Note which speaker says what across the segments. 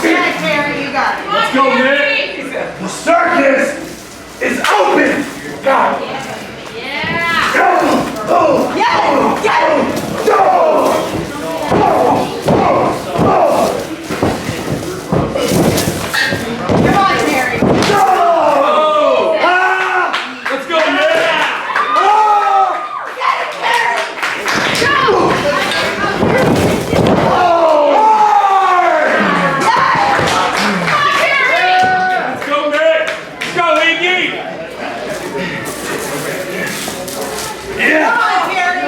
Speaker 1: Yeah, Kerry, you got it.
Speaker 2: Let's go, Nick. The circus is open. God.
Speaker 1: Yeah.
Speaker 2: Go. Oh.
Speaker 1: Get it. Get it.
Speaker 2: Go.
Speaker 1: Come on, Kerry.
Speaker 2: Go. Let's go, Nick.
Speaker 1: Get it, Kerry. Go.
Speaker 2: Let's go, Nick. Let's go, Iggy. Yeah.
Speaker 1: Come on, Kerry.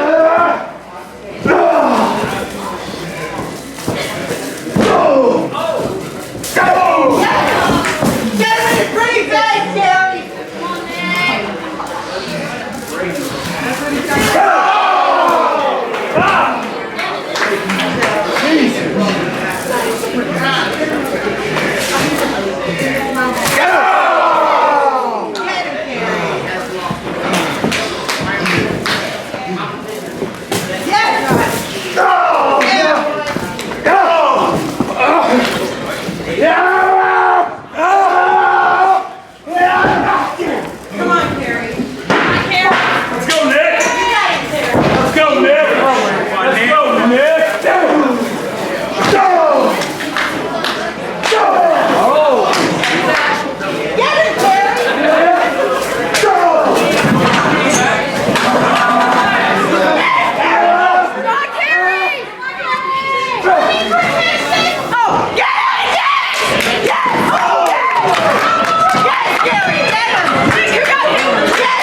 Speaker 2: Go. Go.
Speaker 1: Get it pretty bad, Kerry. Come on, Nick. Get it, Kerry. Yes. Come on, Kerry. Come on, Kerry.
Speaker 2: Let's go, Nick.
Speaker 1: You got it, Kerry.
Speaker 2: Let's go, Nick. Let's go, Nick.
Speaker 1: Get it, Kerry. Come on, Kerry. Oh, get it! Yes! Yes! Oh, yes! Yes, Kerry! Get him! You got him! Get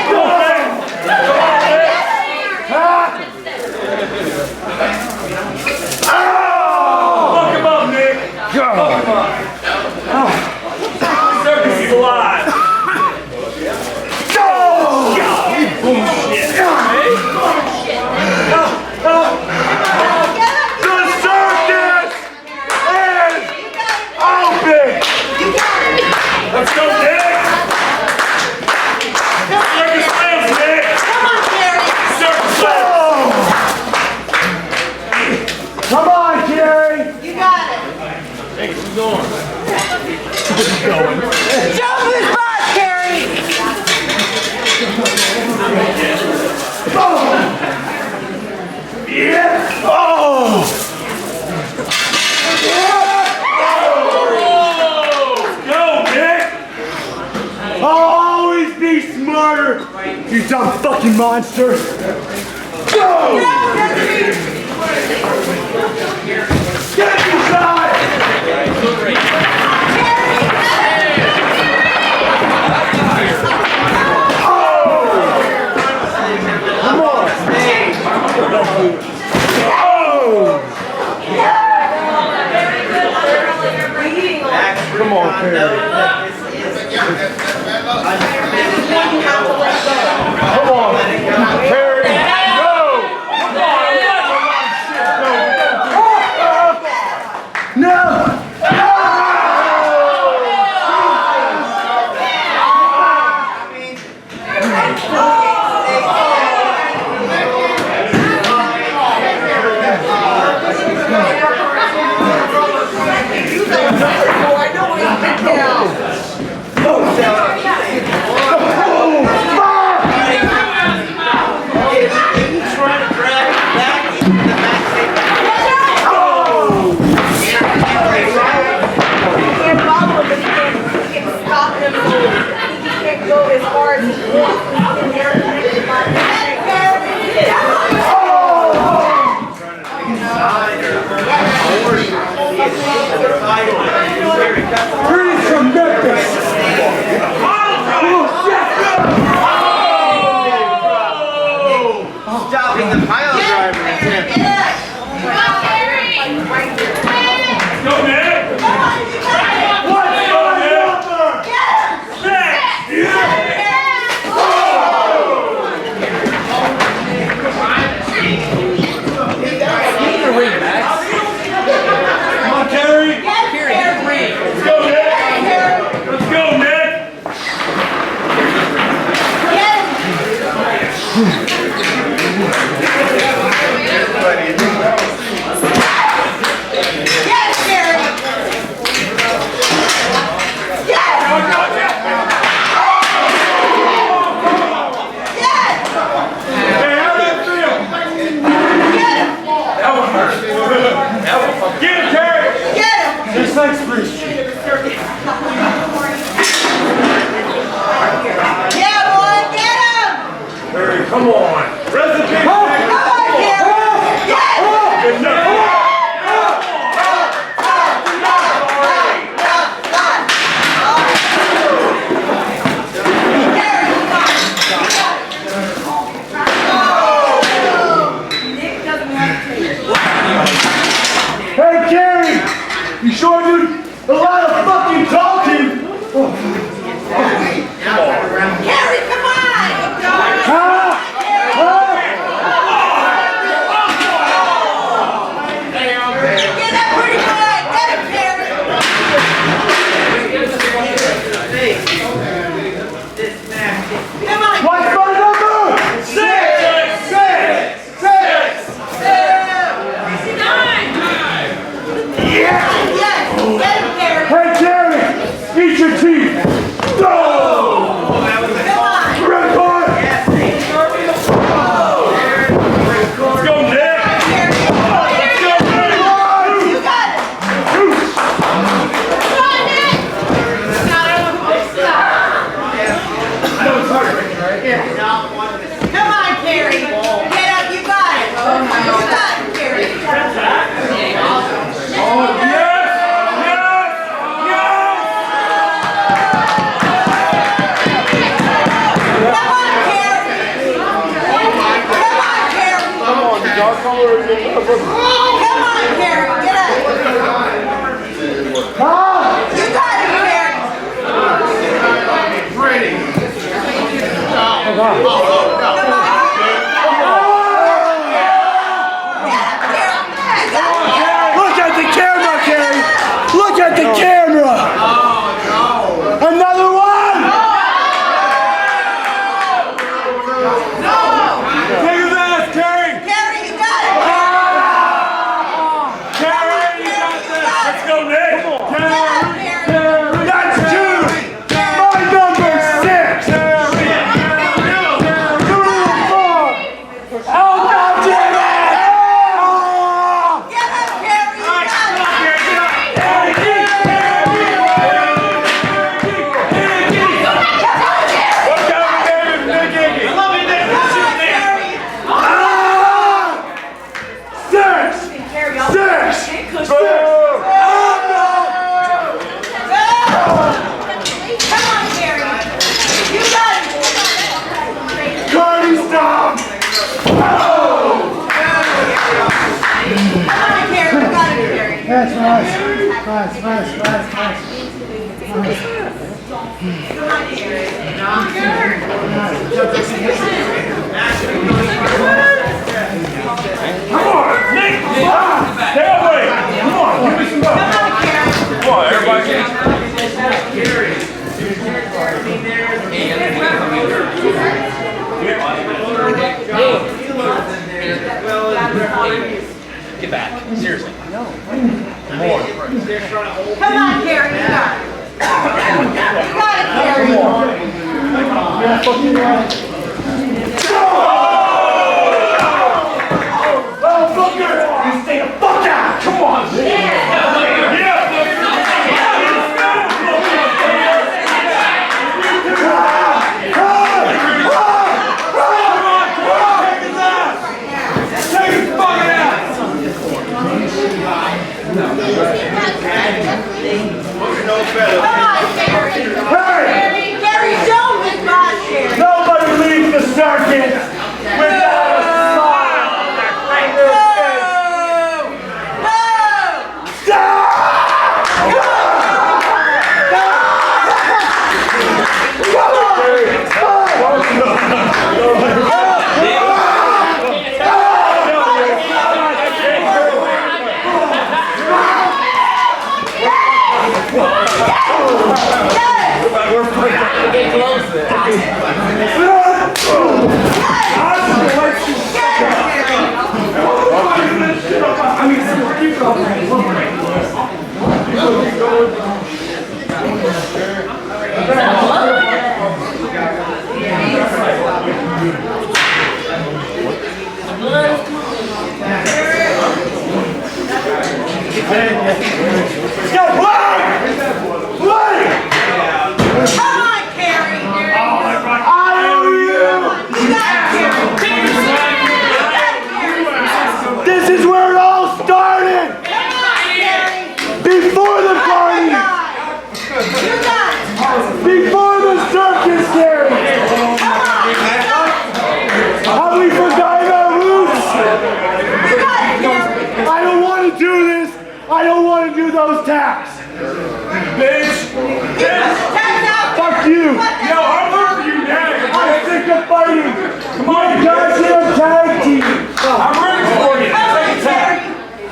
Speaker 2: Go, Nick. Fuck him up, Nick. Fuck him up. Circus is alive. Bullshit. The circus is open. Let's go, Nick. Circus lives, Nick.
Speaker 1: Come on, Kerry!
Speaker 2: Circus lives.
Speaker 3: Come on, Kerry!
Speaker 1: You got it!
Speaker 2: Thanks for going.
Speaker 1: Jump his butt, Kerry!
Speaker 2: Yeah. Oh. Go, Nick.
Speaker 3: I'll always be smarter, you dumb fucking monster!
Speaker 2: Go.
Speaker 3: Get inside! Come on! Come on, Kerry. Come on, Kerry. Go! Come on! No! Pretty tremendous!
Speaker 4: Stopping the pile driver.
Speaker 2: Go, Nick. What's your number? 6.
Speaker 1: Yes, Kerry! Yes! Yes!
Speaker 3: Hey, how'd that feel?
Speaker 1: Get him!
Speaker 2: That one hurt. That one fucking.
Speaker 3: Get him, Kerry!
Speaker 1: Get him!
Speaker 3: This next please.
Speaker 1: Yeah, boy, get him!
Speaker 3: Kerry, come on. Recipe.
Speaker 1: Come on, Kerry! Yes!
Speaker 3: Good enough. Hey, Kerry! You sure do a lot of fucking talking!
Speaker 1: Kerry, come on!
Speaker 3: Huh?
Speaker 1: Get that pretty boy! Get him, Kerry! Come on!
Speaker 3: What's my number? 6! 6!
Speaker 1: Yes! Get him, Kerry!
Speaker 3: Hey, Kerry! Eat your teeth! Go!
Speaker 1: Come on!
Speaker 3: Red card! Let's go, Nick!
Speaker 1: Kerry!
Speaker 3: Let's go, Nick!
Speaker 1: You got it! Come on, Nick!
Speaker 3: I know it's heartbreaking, right?
Speaker 1: Come on, Kerry! Get up, you got it! You got it, Kerry!
Speaker 3: Oh, yes! Yes! Yes!
Speaker 1: Come on, Kerry! Come on, Kerry!
Speaker 3: Come on, dog. Come on,
Speaker 1: Come on, Kerry! Get up!
Speaker 3: Huh?
Speaker 1: You got it, Kerry! Come on!
Speaker 3: Look at the camera, Kerry! Look at the camera! Another one! Take his ass, Kerry!
Speaker 1: Kerry, you got it!
Speaker 3: Kerry, you got this! Let's go, Nick!
Speaker 1: Get up, Kerry!
Speaker 3: That's 2! My number 6! Oh, God damn it!
Speaker 1: Get up, Kerry! You got it! Come on, Kerry!
Speaker 3: Watch out, David, Nick Iggy!
Speaker 1: Come on, Kerry!
Speaker 3: 6! 6!
Speaker 1: Come on, Kerry! You got it!
Speaker 3: Carnies down!
Speaker 1: Come on, Kerry! You got it, Kerry!
Speaker 3: That's nice. Nice.
Speaker 1: Come on, Kerry!
Speaker 3: Come on, Nick! Stay away! Come on, give me some love.
Speaker 1: Come on, Kerry!
Speaker 3: Come on, everybody.
Speaker 4: Get back. Seriously.
Speaker 1: Come on, Kerry! You got it! You got it, Kerry!
Speaker 3: Oh, fucker! You stay the fuck out! Come on!
Speaker 1: Come on, Kerry!
Speaker 3: Hey!
Speaker 1: Kerry, don't be bad, Kerry!
Speaker 3: Nobody leaves the circus without a smile on their face! We're pretty close there. Yo, play! Play!
Speaker 1: Come on, Kerry.
Speaker 3: I owe you!
Speaker 1: You got it, Kerry. You got it, Kerry.
Speaker 3: This is where it all started!
Speaker 1: Come on, Kerry.
Speaker 3: Before the Carnies!
Speaker 1: You got it.
Speaker 3: Before the circus, Kerry!
Speaker 1: Come on. You got it.
Speaker 3: Have we forgotten our roots?
Speaker 1: You got it, Kerry.
Speaker 3: I don't want to do this! I don't want to do those taps! Bitch!
Speaker 1: Tap out.
Speaker 3: Fuck you!
Speaker 1: What the
Speaker 3: Yo, I'm over you now! I'm sick of fighting! Come on, goddamn tag team! I'm ready for you!
Speaker 1: Come on, Kerry.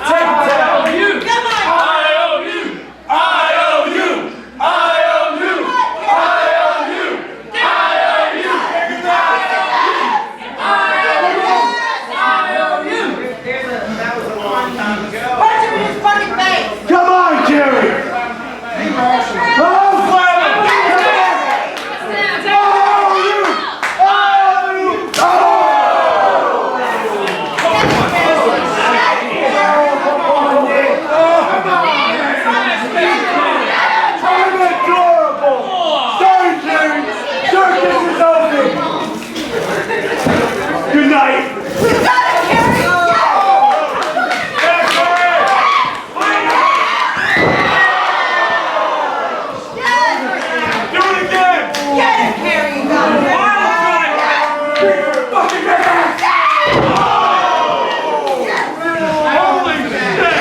Speaker 3: Take it down!
Speaker 1: Come on. Punch him in his fucking face.
Speaker 3: Come on, Kerry! Good night.
Speaker 1: You got it, Kerry.
Speaker 3: Do it again!
Speaker 1: Get it, Kerry. You got it.
Speaker 3: Fucking get back! Holy shit!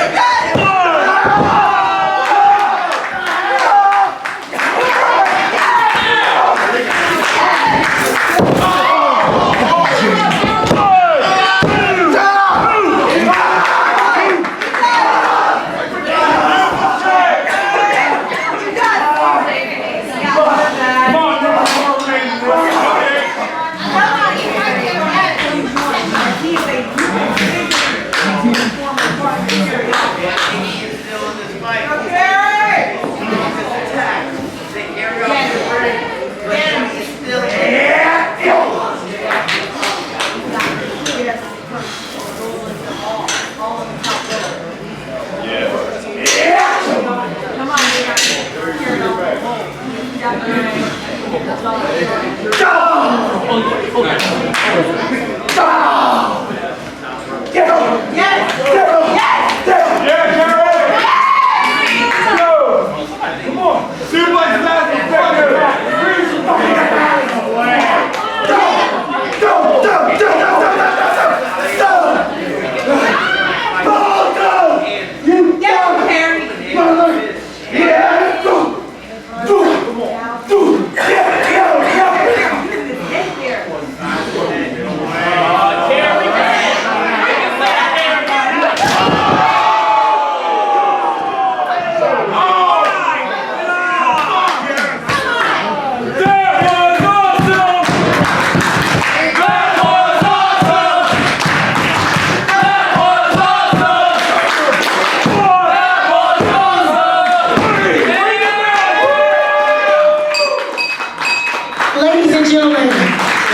Speaker 5: Ladies and gentlemen,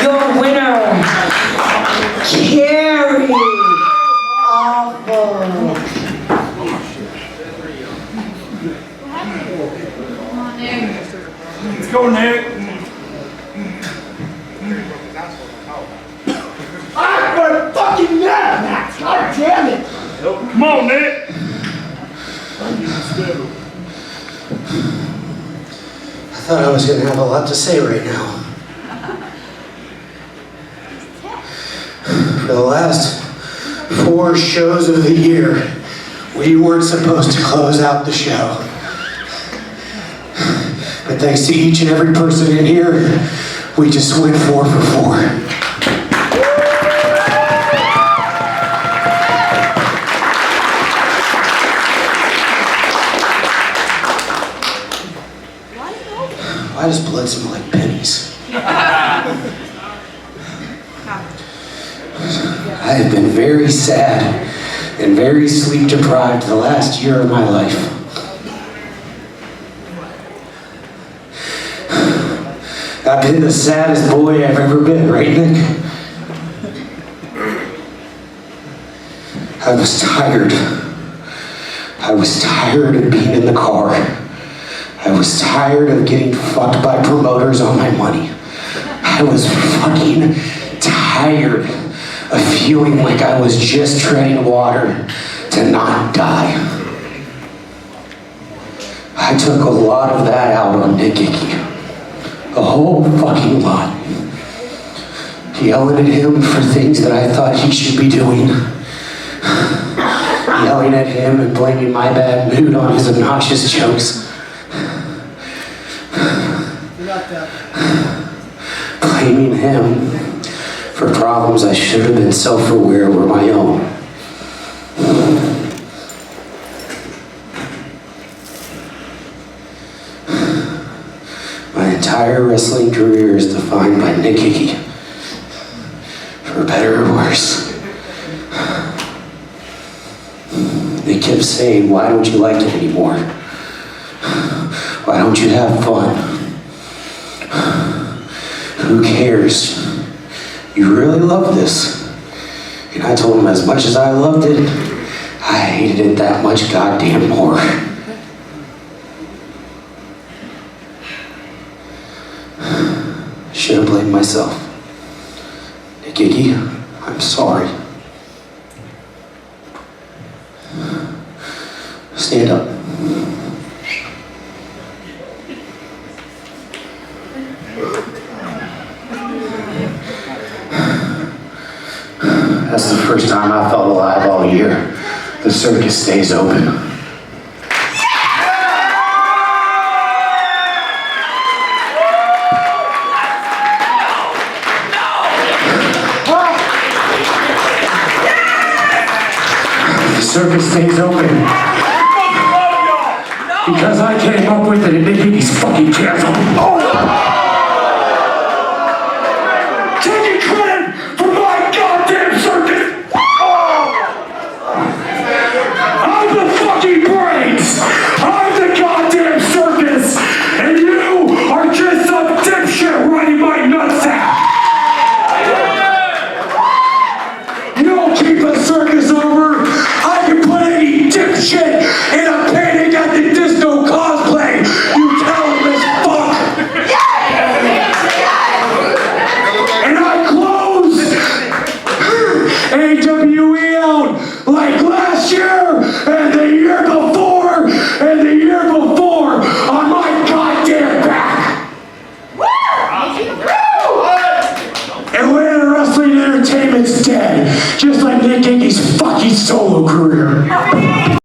Speaker 5: your winner, Kerry. Awful.
Speaker 3: Let's go, Nick. I'm gonna fucking mad, Max! God damn it! Come on, Nick!
Speaker 6: I thought I was going to have a lot to say right now. For the last 4 shows of the year, we weren't supposed to close out the show. But thanks to each and every person in here, we just went 4 for 4. Why does blood smell like pennies? I have been very sad and very sleep deprived the last year of my life. I've been the saddest boy I've ever been, right, Nick? I was tired. I was tired of being in the car. I was tired of getting fucked by promoters on my money. I was fucking tired of feeling like I was just treading water to not die. I took a lot of that out on Iggy. A whole fucking lot. Yelling at him for things that I thought he should be doing. Yelling at him and blaming my bad mood on his obnoxious jokes. Blaming him for problems I should have been self-aware were my own. My entire wrestling career is defined by Nick Iggy. For better or worse. They kept saying, why don't you like it anymore? Why don't you have fun? Who cares? You really love this. And I told them as much as I loved it, I hated it that much goddamn more. Should have blamed myself. Nick Iggy, I'm sorry. Stand up. That's the first time I felt alive all year. The circus stays open. The circus stays open. Because I came up with it and Nick Iggy's fucking canceled.
Speaker 3: Taking credit for my goddamn circus! I'm the fucking brains! I'm the goddamn circus! And you are just some dipshit running my nutsack! You don't keep a circus over! I can put any dipshit in a Panic at the Disco cosplay! You tell him as fuck! And I close AWE out like last year and the year before and the year before on my goddamn back. Atlanta Wrestling Entertainment's dead, just like Nick Iggy's fucking solo career.